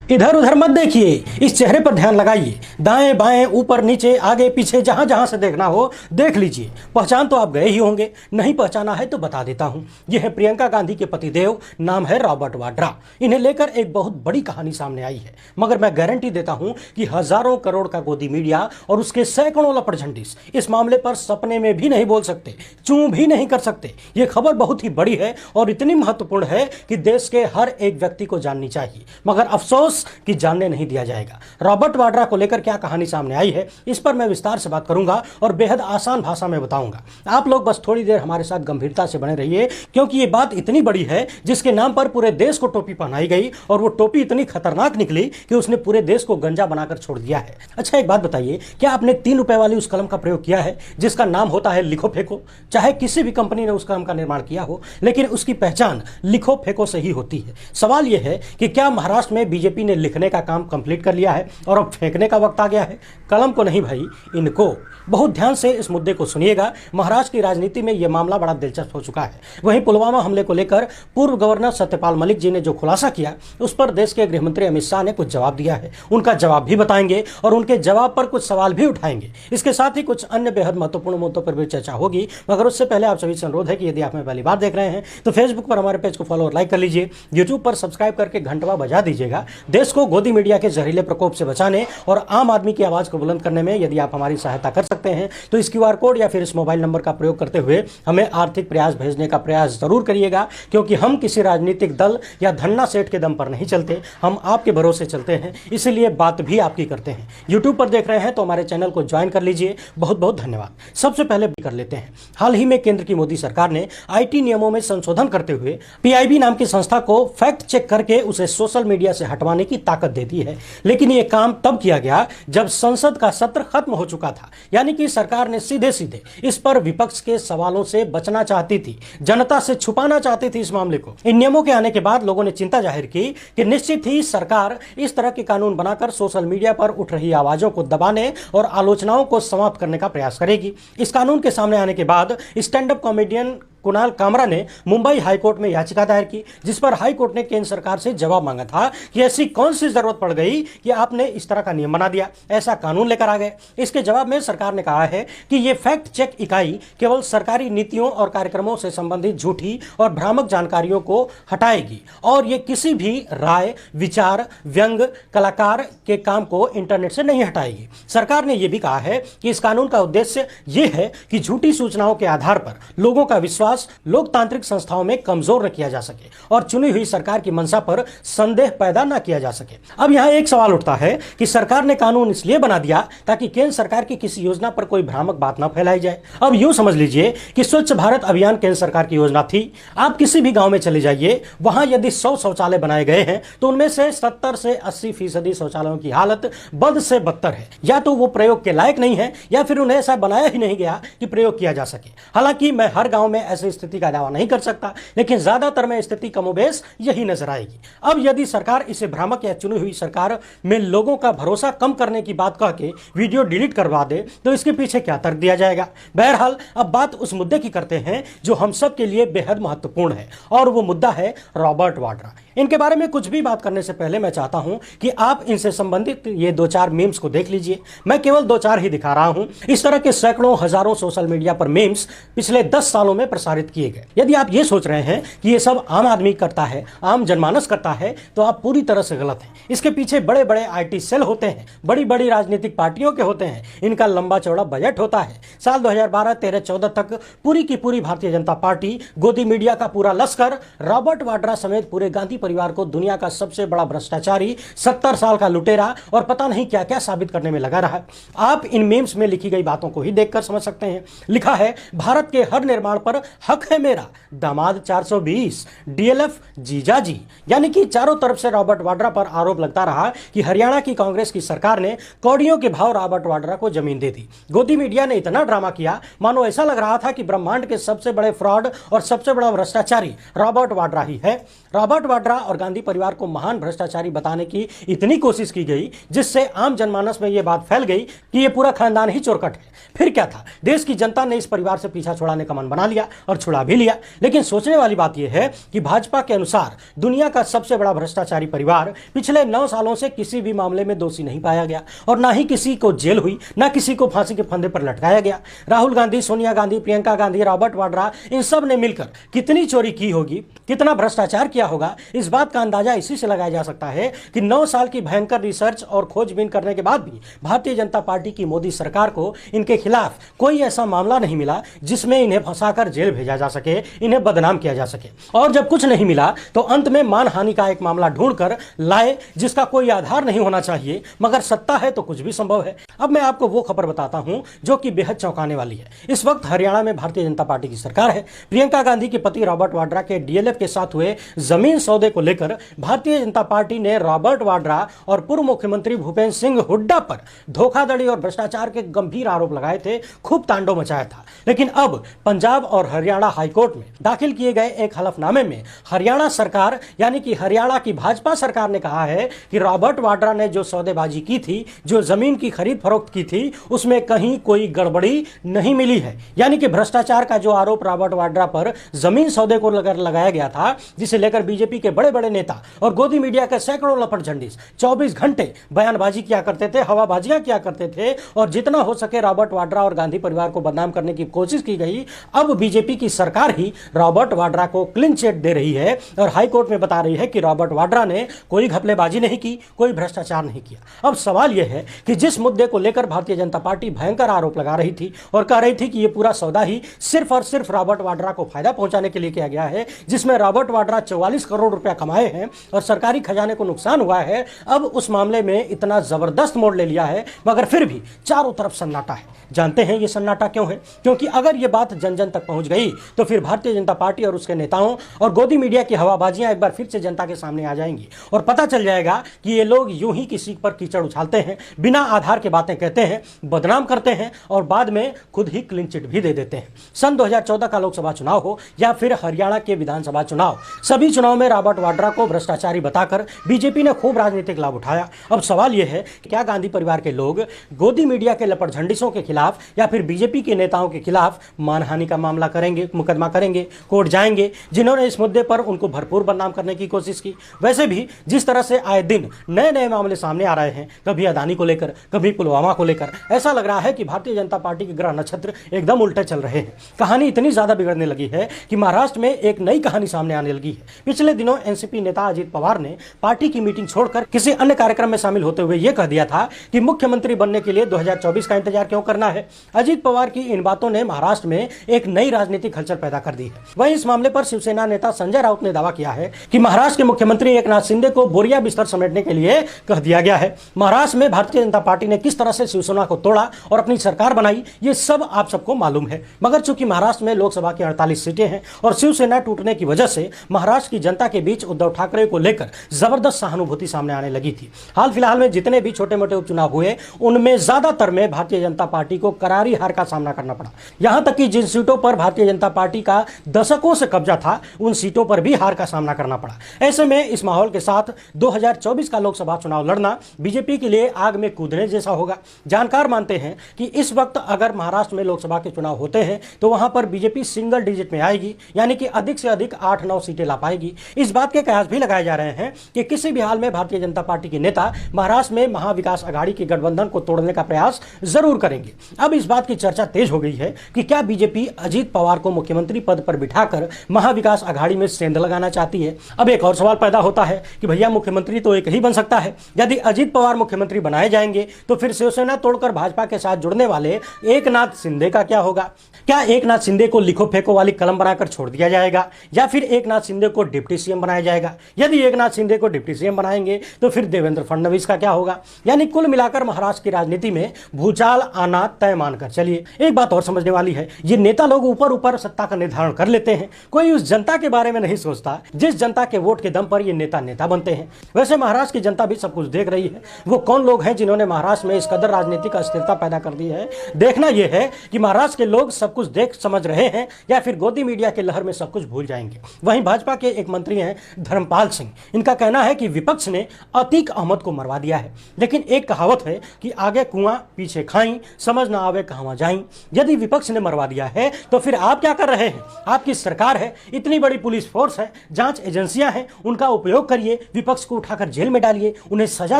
इधर उधर मत देखिए, इस चेहरे पर ध्यान लगाइए। दाएं बाएं ऊपर नीचे आगे पीछे जहां जहां से देखना हो देख लीजिए। पहचान तो आप गए ही होंगे, नहीं पहचाना है तो बता देता हूं। यह है प्रियंका गांधी के पतिदेव, नाम है रॉबर्ट वाड्रा। इन्हें लेकर एक बहुत बड़ी कहानी सामने आई है, मगर मैं गारंटी देता हूं कि हजारों करोड़ का गोदी मीडिया और उसके सैकड़ों लपटझंडिस इस मामले पर सपने में भी नहीं बोल सकते, चूं भी नहीं कर सकते। यह खबर बहुत ही बड़ी है और इतनी महत्वपूर्ण है कि देश के हर एक व्यक्ति को जाननी चाहिए, मगर अफसोस कि जानने नहीं दिया जाएगा। रॉबर्ट वाड्रा को लेकर क्या कहानी सामने आई है, इस पर मैं विस्तार से बात करूंगा और बेहद आसान भाषा में बताऊंगा। आप लोग बस थोड़ी देर हमारे साथ गंभीरता से बने रहिए, क्योंकि ये बात इतनी बड़ी है जिसके नाम पर पूरे देश को टोपी पहनाई गई और वो टोपी इतनी खतरनाक निकली कि उसने पूरे देश को गंजा बनाकर छोड़ दिया है। अच्छा एक बात बताइए, क्या आपने 3 रुपए वाली उस कलम का प्रयोग किया है जिसका नाम होता है लिखो फेंको? चाहे किसी भी कंपनी ने उस कलम का निर्माण किया हो, लेकिन उसकी पहचान लिखो फेंको से ही होती है। सवाल यह है कि क्या महाराष्ट्र में बीजेपी ने लिखने का काम कंप्लीट कर लिया है और अब फेंकने का वक्त आ गया है? कलम को नहीं भाई, इनको। बहुत ध्यान से इस मुद्दे को सुनिएगा। महाराष्ट्र की राजनीति में यह मामला बड़ा दिलचस्प हो चुका है। वहीं पुलवामा हमले को लेकर पूर्व गवर्नर सत्यपाल मलिक जी ने जो खुलासा किया, उस पर देश के गृहमंत्री अमित शाह ने कुछ जवाब दिया है। उनका जवाब भी बताएंगे और उनके जवाब पर कुछ सवाल भी उठाएंगे। इसके साथ ही कुछ अन्य बेहद महत्वपूर्ण मुद्दों पर भी चर्चा होगी, मगर उससे पहले आप सभी से अनुरोध है कि यदि आप हमें पहली बार देख रहे हैं तो फेसबुक पर हमारे पेज को फॉलो और लाइक कर लीजिए, यूट्यूब पर सब्सक्राइब करके घंटवा बजा दीजिएगा। देश को गोदी मीडिया के जहरीले प्रकोप से बचाने और आम आदमी की आवाज को बुलंद करने में यदि आप हमारी सहायता कर सकते हैं तो इस क्यूआर कोड या फिर इस मोबाइल नंबर का प्रयोग करते हुए हमें आर्थिक प्रयास भेजने का प्रयास जरूर करिएगा, क्योंकि हम किसी राजनीतिक दल या धन्ना सेठ के दम पर नहीं चलते, हम आपके भरोसे चलते हैं, इसीलिए बात भी आपकी करते हैं। यूट्यूब पर देख रहे हैं तो हमारे चैनल को ज्वाइन कर लीजिए। बहुत बहुत धन्यवाद। सबसे पहले कर लेते हैं, हाल ही में केंद्र की मोदी सरकार ने आईटी नियमों में संशोधन करते हुए पीआईबी नाम की संस्था को फैक्ट चेक करके उसे सोशल मीडिया से हटवाने की ताकत दे दी है। लेकिन यह काम तब किया गया जब संसद का सत्र खत्म हो चुका था, यानी कि सरकार ने सीधे सीधे इस पर विपक्ष के सवालों से बचना चाहती थी, जनता से छुपाना चाहती थी इस मामले को। इन नियमों के आने के बाद लोगों ने चिंता जाहिर की कि निश्चित ही सरकार इस तरह के कानून बनाकर सोशल मीडिया पर उठ रही आवाजों को दबाने और आलोचनाओं को समाप्त करने का प्रयास करेगी। इस कानून के सामने आने के बाद stand up comedian Kunal Kamra ने मुंबई हाईकोर्ट में याचिका दायर की, जिस पर हाईकोर्ट ने केंद्र सरकार से जवाब मांगा था कि ऐसी कौन सी जरूरत पड़ गई कि आपने इस तरह का नियम बना दिया, ऐसा कानून लेकर आ गए। इसके जवाब में सरकार ने कहा है कि यह फैक्ट चेक इकाई केवल सरकारी नीतियों और कार्यक्रमों से संबंधित झूठी और भ्रामक जानकारियों को हटाएगी और यह किसी भी राय, विचार, व्यंग, कलाकार के काम को इंटरनेट से नहीं हटाएगी। सरकार ने यह भी कहा है कि इस कानून का उद्देश्य यह है कि झूठी सूचनाओं के आधार पर लोगों का विश्वास लोकतांत्रिक संस्थाओं में कमजोर न किया जा सके और चुनी हुई सरकार की मंशा पर संदेह पैदा न किया जा सके। अब यहां एक सवाल उठता है कि सरकार ने कानून इसलिए बना दिया ताकि केंद्र सरकार की किसी योजना पर कोई भ्रामक बात न फैलाई जाए। अब यूं समझ लीजिए कि स्वच्छ भारत अभियान केंद्र सरकार की योजना थी। आप किसी भी गांव में चले जाइए, वहां यदि 100 शौचालय बनाए गए हैं तो उनमें से 70 से 80% शौचालयों की हालत बद से बदतर है। या तो वो प्रयोग के लायक नहीं है या फिर उन्हें ऐसा बनाया ही नहीं गया कि प्रयोग किया जा सके। हालांकि मैं हर गांव में ऐसी स्थिति का दावा नहीं कर सकता, लेकिन ज्यादातर में स्थिति कमोबेश यही नजर आएगी। अब यदि सरकार इसे भ्रामक या चुनी हुई सरकार में लोगों का भरोसा कम करने की बात कह के वीडियो डिलीट करवा दे तो इसके पीछे क्या तर्क दिया जाएगा? बहरहाल अब बात उस मुद्दे की करते हैं जो हम सब के लिए बेहद महत्वपूर्ण है, और वो मुद्दा है रॉबर्ट वाड्रा। इनके बारे में कुछ भी बात करने से पहले मैं चाहता हूं कि आप इनसे संबंधित ये 2-4 मीम्स को देख लीजिए। मैं केवल 2-4 ही दिखा रहा हूं। इस तरह के सैकड़ों हजारों सोशल मीडिया पर मीम्स पिछले 10 सालों में प्रसारित किए गए। यदि आप ये सोच रहे हैं कि ये सब आम आदमी करता है, आम जनमानस करता है, तो आप पूरी तरह से गलत हैं। इसके पीछे बड़े बड़े आईटी सेल होते हैं, बड़ी बड़ी राजनीतिक पार्टियों के होते हैं, इनका लंबा चौड़ा बजट होता है। साल 2012, 13, 14 तक पूरी की पूरी भारतीय जनता पार्टी, गोदी मीडिया का पूरा लश्कर, रॉबर्ट वाड्रा समेत पूरे गांधी परिवार को दुनिया का सबसे बड़ा भ्रष्टाचारी, 70 साल का लुटेरा और पता नहीं क्या क्या साबित करने में लगा रहा। आप इन मीम्स में लिखी गई बातों को ही देखकर समझ सकते हैं। लिखा है, भारत के हर निर्माण पर हक है मेरा, दामाद 420, डीएलएफ जीजाजी। यानी कि चारों तरफ से रॉबर्ट वाड्रा पर आरोप लगता रहा कि हरियाणा की कांग्रेस की सरकार ने कौड़ियों के भाव रॉबर्ट वाड्रा को जमीन दे दी। गोदी मीडिया ने इतना ड्रामा किया मानो ऐसा लग रहा था कि ब्रह्मांड के सबसे बड़े फ्रॉड और सबसे बड़ा भ्रष्टाचारी रॉबर्ट वाड्रा ही है। रॉबर्ट वाड्रा और गांधी परिवार को महान भ्रष्टाचारी बताने की इतनी कोशिश की गई जिससे आम जनमानस में यह बात फैल गई कि यह पूरा खानदान ही चोरकट है। फिर क्या था, देश की जनता ने इस परिवार से पीछा छुड़ाने का मन बना लिया और छुड़ा भी लिया। लेकिन सोचने वाली बात यह है कि भाजपा के अनुसार दुनिया का सबसे बड़ा भ्रष्टाचारी परिवार पिछले 9 सालों से किसी भी मामले में दोषी नहीं पाया गया और ना ही किसी को जेल हुई, ना किसी को फांसी के फंदे पर लटकाया गया। राहुल गांधी, सोनिया गांधी, प्रियंका गांधी, रॉबर्ट वाड्रा, इन सब ने मिलकर कितनी चोरी की होगी, कितना भ्रष्टाचार किया होगा, इस बात का अंदाजा इसी से लगाया जा सकता है कि 9 साल की भयंकर रिसर्च और खोजबीन करने के बाद भी भारतीय जनता पार्टी की मोदी सरकार को इनके खिलाफ कोई ऐसा मामला नहीं मिला जिसमें इन्हें फंसाकर जेल भेजा जा सके, इन्हें बदनाम किया जा सके। और जब कुछ नहीं मिला तो अंत में मानहानि का एक मामला ढूंढकर लाए जिसका कोई आधार नहीं होना चाहिए, मगर सत्ता है तो कुछ भी संभव है। अब मैं आपको वो खबर बताता हूं जो कि बेहद चौंकाने वाली है। इस वक्त हरियाणा में भारतीय जनता पार्टी की सरकार है। प्रियंका गांधी के पति रॉबर्ट वाड्रा के डीएलएफ के साथ हुए जमीन सौदे को लेकर भारतीय जनता पार्टी ने रॉबर्ट वाड्रा और पूर्व मुख्यमंत्री भूपेंद्र सिंह हुड्डा पर धोखाधड़ी और भ्रष्टाचार के गंभीर आरोप लगाए थे, खूब तांडव मचाया था। लेकिन अब पंजाब और हरियाणा हाईकोर्ट में दाखिल किए गए एक हलफनामे में हरियाणा सरकार यानी कि हरियाणा की भाजपा सरकार ने कहा है कि रॉबर्ट वाड्रा ने जो सौदेबाजी की थी, जो जमीन की खरीद फरोख्त की थी, उसमें कहीं कोई गड़बड़ी नहीं मिली है। यानी कि भ्रष्टाचार का जो आरोप रॉबर्ट वाड्रा पर जमीन सौदे को लगाया गया था, जिसे लेकर बीजेपी के बड़े बड़े नेता और गोदी मीडिया के सैकड़ों लपट झंडीस 24 घंटे बयानबाजी किया करते थे, हवाबाजियां किया करते थे और जितना हो सके रॉबर्ट वाड्रा और गांधी परिवार को बदनाम करने की कोशिश की गई। अब बीजेपी की सरकार ही रॉबर्ट वाड्रा को क्लीन चिट दे रही है और हाईकोर्ट में बता रही है कि रॉबर्ट वाड्रा ने कोई घपलेबाजी नहीं की, कोई भ्रष्टाचार नहीं किया। अब सवाल यह है कि जिस मुद्दे को लेकर भारतीय जनता पार्टी भयंकर आरोप लगा रही थी और कह रही थी कि यह पूरा सौदा ही सिर्फ और सिर्फ रॉबर्ट वाड्रा को फायदा पहुंचाने के लिए किया गया है, जिसमें रॉबर्ट वाड्रा 44 करोड़ रुपया कमाए हैं और सरकारी खजाने को नुकसान हुआ है, अब उस मामले में इतना जबरदस्त मोड़ ले लिया है, मगर फिर भी चारों तरफ सन्नाटा है। जानते हैं ये सन्नाटा क्यों है? क्योंकि अगर ये बात जन जन तक पहुंच गई तो फिर भारतीय जनता पार्टी और उसके नेताओं और गोदी मीडिया की हवाबाजियां एक बार फिर से जनता के सामने आ जाएंगी और पता चल जाएगा कि ये लोग यूं ही किसी पर कीचड़ उछालते हैं, बिना आधार के बातें कहते हैं, बदनाम करते हैं और बाद में खुद ही क्लीन चिट भी दे देते हैं। सन 2014 का लोकसभा चुनाव हो या फिर हरियाणा के विधानसभा चुनाव, सभी चुनाव में रॉबर्ट वाड्रा को भ्रष्टाचारी बताकर बीजेपी ने खूब राजनीतिक लाभ उठाया। अब सवाल यह है कि क्या गांधी परिवार के लोग गोदी मीडिया के लपट झंडिसों के खिलाफ या फिर बीजेपी के नेताओं के खिलाफ मानहानि का मामला करेंगे, मुकदमा करेंगे, कोर्ट जाएंगे, जिन्होंने इस मुद्दे पर उनको भरपूर बदनाम करने की कोशिश की। वैसे भी जिस तरह से आए दिन नए नए मामले सामने आ रहे हैं, कभी अदानी को लेकर, कभी पुलवामा को लेकर, ऐसा लग रहा है कि भारतीय जनता पार्टी के ग्रह नक्षत्र एकदम उल्टे चल रहे हैं। कहानी इतनी ज्यादा बिगड़ने लगी है कि महाराष्ट्र में एक नई कहानी सामने आने लगी है। पिछले दिनों एनसीपी नेता अजीत पवार ने पार्टी की मीटिंग छोड़कर किसी अन्य कार्यक्रम में शामिल होते हुए यह कह दिया था कि मुख्यमंत्री बनने के लिए 2024 का इंतजार क्यों करना है। अजीत पवार की इन बातों ने महाराष्ट्र में एक नई राजनीतिक हलचल पैदा कर दी है। वहीं इस मामले पर शिवसेना नेता संजय राउत ने दावा किया है कि महाराष्ट्र के मुख्यमंत्री एकनाथ शिंदे को बोरिया बिस्तर समेटने के लिए कह दिया गया है। महाराष्ट्र में भारतीय जनता पार्टी ने किस तरह से शिवसेना को तोड़ा और अपनी सरकार बनाई, ये सब आप सबको मालूम है। मगर चूंकि महाराष्ट्र में लोकसभा की 48 सीटें हैं और शिवसेना टूटने की वजह से महाराष्ट्र की जनता के बीच उद्धव ठाकरे को लेकर जबरदस्त सहानुभूति सामने आने लगी थी। हाल फिलहाल में जितने भी छोटे मोटे उपचुनाव हुए उनमें ज्यादातर में भारतीय जनता पार्टी को करारी हार का सामना करना पड़ा। यहां तक कि जिन सीटों पर भारतीय जनता पार्टी का दशकों से कब्जा था, उन सीटों पर भी हार का सामना करना पड़ा। ऐसे में इस माहौल के साथ 2024 का लोकसभा चुनाव लड़ना बीजेपी के लिए आग में कूदने जैसा होगा। जानकार मानते हैं कि इस वक्त अगर महाराष्ट्र में लोकसभा के चुनाव होते हैं तो वहां पर बीजेपी सिंगल डिजिट में आएगी, यानी कि अधिक से अधिक 8-9 सीटें ला पाएगी। इस बात के कयास भी लगाए जा रहे हैं कि किसी भी हाल में भारतीय जनता पार्टी के नेता महाराष्ट्र में महाविकास अघाड़ी के गठबंधन को तोड़ने का प्रयास जरूर करेंगे। अब इस बात की चर्चा तेज हो गई है कि क्या बीजेपी अजीत पवार को मुख्यमंत्री पद पर बिठाकर महाविकास अघाड़ी में सेंध लगाना चाहती है। अब एक और सवाल पैदा होता है कि भैया मुख्यमंत्री तो एक ही बन सकता है। यदि अजीत पवार मुख्यमंत्री बनाए जाएंगे तो फिर शिवसेना तोड़कर भाजपा के साथ जुड़ने वाले एकनाथ शिंदे का क्या होगा? क्या एकनाथ शिंदे को लिखो फेंको वाली कलम बनाकर छोड़ दिया जाएगा या फिर एकनाथ शिंदे को डिप्टी सीएम बनाया जाएगा? यदि एकनाथ शिंदे को डिप्टी सीएम बनाएंगे तो फिर देवेंद्र फडणवीस का क्या होगा? यानी कुल मिलाकर महाराष्ट्र की राजनीति में भूचाल आना तय मानकर चलिए। एक बात और समझने वाली है, ये नेता लोग ऊपर ऊपर सत्ता का निर्धारण कर लेते हैं, कोई उस जनता के बारे में नहीं सोचता जिस जनता के वोट के दम पर ये नेता बनते हैं। वैसे महाराष्ट्र की जनता भी सब कुछ देख रही है। वो कौन लोग हैं जिन्होंने महाराष्ट्र में इस कदर राजनीतिक अस्थिरता पैदा कर दी है? देखना यह है कि महाराष्ट्र के लोग सब कुछ देख समझ रहे हैं या फिर गोदी मीडिया के लहर में सब कुछ भूल जाएंगे। वहीं भाजपा के एक मंत्री हैं धर्मपाल सिंह। इनका कहना है कि विपक्ष ने अतीक अहमद को मरवा दिया है, लेकिन एक कहावत है कि आगे कुआं पीछे खाई, समझ ना आवे कहवां जाई। यदि विपक्ष ने मरवा दिया है तो फिर आप क्या कर रहे हैं? आपकी सरकार है, इतनी बड़ी पुलिस फोर्स है, जांच एजेंसियां हैं, उनका उपयोग करिए, विपक्ष को उठाकर जेल में डालिए, उन्हें सजा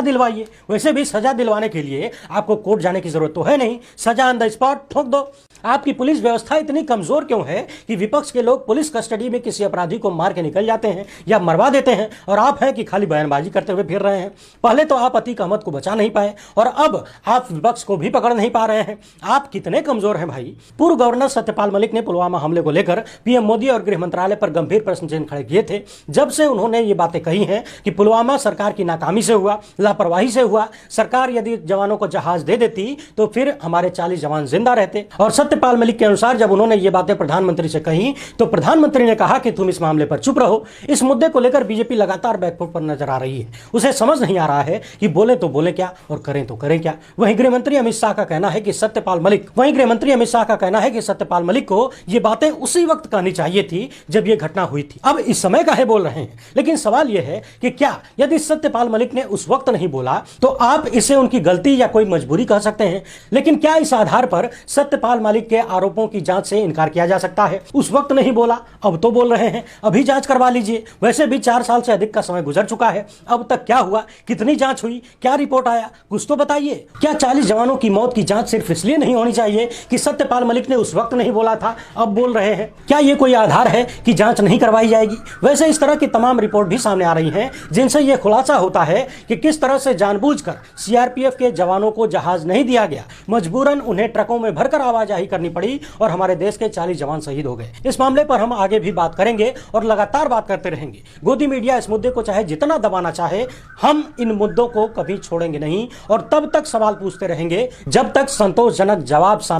दिलवाइए। वैसे भी सजा दिलवाने के लिए आपको कोर्ट जाने की जरूरत तो है नहीं, सजा ऑन द स्पॉट ठोक दो। आपकी पुलिस व्यवस्था इतनी कमजोर क्यों है कि विपक्ष के लोग पुलिस कस्टडी में किसी अपराधी को मार के निकल जाते हैं या मरवा देते हैं, और आप हैं कि खाली बयानबाजी करते हुए फिर रहे हैं। पहले तो आप अतीक अहमद को बचा नहीं पाए और अब आप विपक्ष को भी पकड़ नहीं पा रहे हैं। आप कितने कमजोर हैं भाई। पूर्व गवर्नर सत्यपाल मलिक ने पुलवामा हमले को लेकर पीएम मोदी और गृह मंत्रालय पर गंभीर प्रश्न चिन्ह खड़े किए थे। जब से उन्होंने ये बातें कही हैं कि पुलवामा सरकार की नाकामी से हुआ, लापरवाही से हुआ, सरकार यदि जवानों को जहाज दे देती तो फिर हमारे 40 जवान जिंदा रहते। और सत्यपाल मलिक के अनुसार जब उन्होंने ये बातें प्रधानमंत्री से कही तो प्रधानमंत्री ने कहा कि तुम इस मामले पर चुप रहो। इस मुद्दे को लेकर बीजेपी लगातार बैकफुट पर नजर आ रही है। उसे समझ नहीं आ रहा है कि बोले तो बोले क्या और करें तो करें क्या। वहीं गृह मंत्री अमित शाह का कहना है कि सत्यपाल मलिक को ये बातें उसी वक्त कहनी चाहिए थी जब ये घटना हुई थी। अब इस समय काहे बोल रहे हैं? लेकिन सवाल यह है कि क्या यदि सत्यपाल मलिक ने उस वक्त नहीं बोला तो आप इसे उनकी गलती या कोई मजबूरी कह सकते हैं? लेकिन क्या इस आधार पर सत्यपाल मलिक के आरोपों की जांच से इनकार किया जा सकता है? उस वक्त नहीं बोला, अब तो बोल रहे हैं, अभी जांच करवा लीजिए। वैसे भी 4 साल से अधिक का समय गुजर चुका है। अब तक क्या हुआ, कितनी जांच हुई, क्या रिपोर्ट आया, कुछ तो बताइए। क्या 40 जवानों की मौत की जांच सिर्फ इसलिए नहीं होनी चाहिए कि सत्यपाल मलिक ने उस वक्त नहीं बोला था, अब बोल रहे हैं? क्या यह कोई आधार है कि जांच नहीं करवाई जाएगी? वैसे इस तरह की तमाम रिपोर्ट भी सामने आ रही हैं जिनसे यह खुलासा होता है कि किस तरह से जानबूझकर सीआरपीएफ के जवानों को जहाज नहीं दिया गया, मजबूरन उन्हें ट्रकों में भरकर आवाजाही करनी पड़ी और हमारे देश के 40 जवान शहीद हो गए। इस मामले पर हम आगे भी बात करेंगे और लगातार बात करते रहेंगे। गोदी मीडिया इस मुद्दे को चाहे जितना दबाना चाहे, हम इन मुद्दों को कभी छोड़ेंगे नहीं और तब तक सवाल पूछते रहेंगे जब तक संतोषजनक जवाब